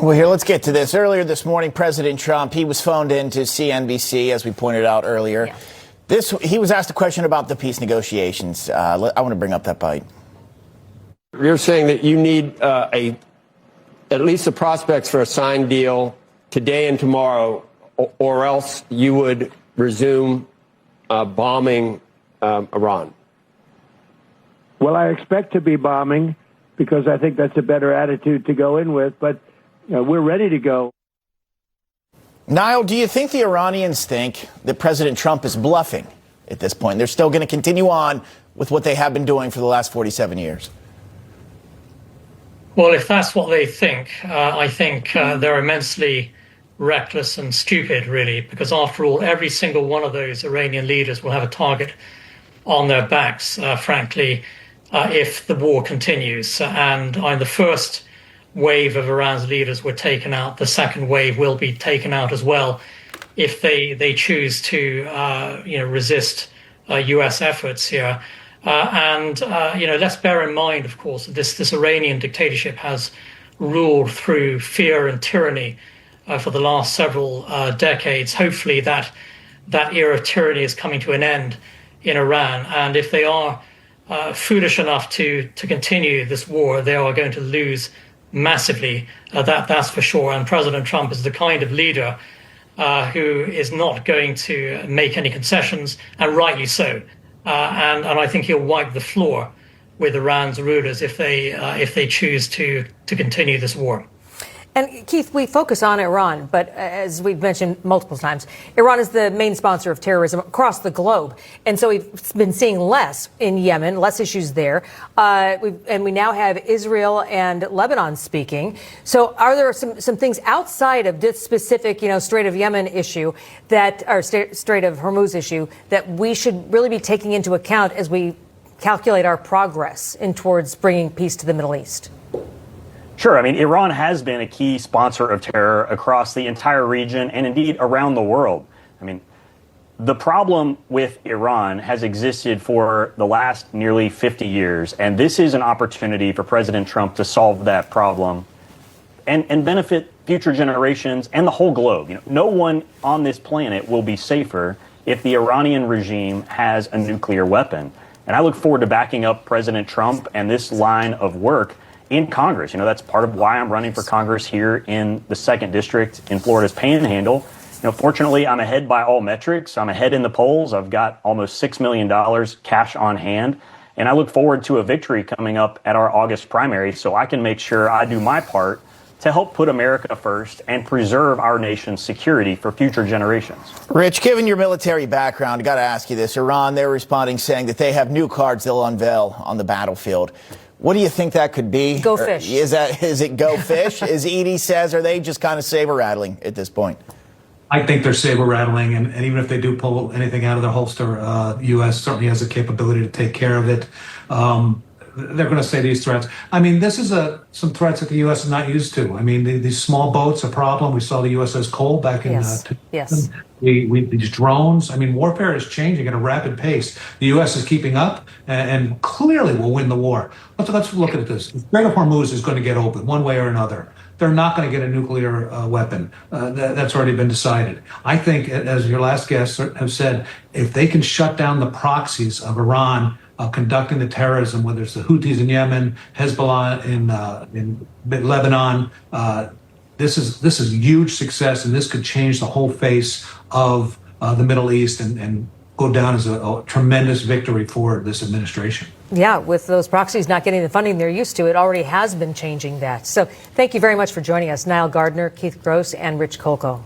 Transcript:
Well, here, let's get to this. Earlier this morning, President Trump, he was phoned in to CNBC, as we pointed out earlier. Yeah. He was asked a question about the peace negotiations. I want to bring up that bite. You're saying that you need at least the prospects for a signed deal today and tomorrow, or else you would resume bombing Iran. Well, I expect to be bombing because I think that's a better attitude to go in with, but we're ready to go. Niall, do you think the Iranians think that President Trump is bluffing at this point? They're still going to continue on with what they have been doing for the last 47 years. Well, if that's what they think, I think they're immensely reckless and stupid, really, because after all, every single one of those Iranian leaders will have a target on their backs, frankly, if the war continues. And the first wave of Iran's leaders were taken out. The second wave will be taken out as well if they choose to resist U.S. efforts here. Let's bear in mind, of course, that this Iranian dictatorship has ruled through fear and tyranny for the last several decades. Hopefully that era of tyranny is coming to an end in Iran. And if they are foolish enough to continue this war, they are going to lose massively. That's for sure. And President Trump is the kind of leader who is not going to make any concessions, and rightly so. And I think he'll wipe the floor with Iran's rulers if they choose to continue this war. And Keith, we focus on Iran, but as we've mentioned multiple times, Iran is the main sponsor of terrorism across the globe. And so we've been seeing less in Yemen, less issues there. And we now have Israel and Lebanon speaking. So are there some things outside of this specific, Strait of Yemen issue or Strait of Hormuz issue that we should really be taking into account as we calculate our progress towards bringing peace to the Middle East? Sure. I mean, Iran has been a key sponsor of terror across the entire region and indeed around the world. I mean, the problem with Iran has existed for the last nearly 50 years, and this is an opportunity for President Trump to solve that problem and benefit future generations and the whole globe. No one on this planet will be safer if the Iranian regime has a nuclear weapon. And I look forward to backing up President Trump and this line of work in Congress. That's part of why I'm running for Congress here in the 2nd District in Florida's Panhandle. Fortunately, I'm ahead by all metrics. I'm ahead in the polls. I've got almost $6 million cash on hand. And I look forward to a victory coming up at our August primary so I can make sure I do my part to help put America first and preserve our nation's security for future generations. Rich, given your military background, I got to ask you this. Iran, they're responding saying that they have new cards they'll unveil on the battlefield. What do you think that could be? Go fish. Is it go fish, as Edie says? Or are they just kind of saber-rattling at this point? I think they're saber-rattling, and even if they do pull anything out of their holster, U.S. certainly has the capability to take care of it. They're going to say these threats. I mean, this is some threats that the U.S. is not used to. I mean, these small boats, a problem. We saw the USS Cole back in yes. These drones. I mean, warfare is changing at a rapid pace. The U.S. is keeping up and clearly will win the war. Let's look at this. The Strait of Hormuz is going to get open one way or another. They're not going to get a nuclear weapon. That's already been decided. I think, as your last guests have said, if they can shut down the proxies of Iran conducting the terrorism, whether it's the Houthis in Yemen, Hezbollah in Lebanon, this is huge success, and this could change the whole face of the Middle East and go down as a tremendous victory for this administration. Yeah, with those proxies not getting the funding they're used to, it already has been changing that. So thank you very much for joining us, Niall Gardner, Keith Gross, and Rich Kolko.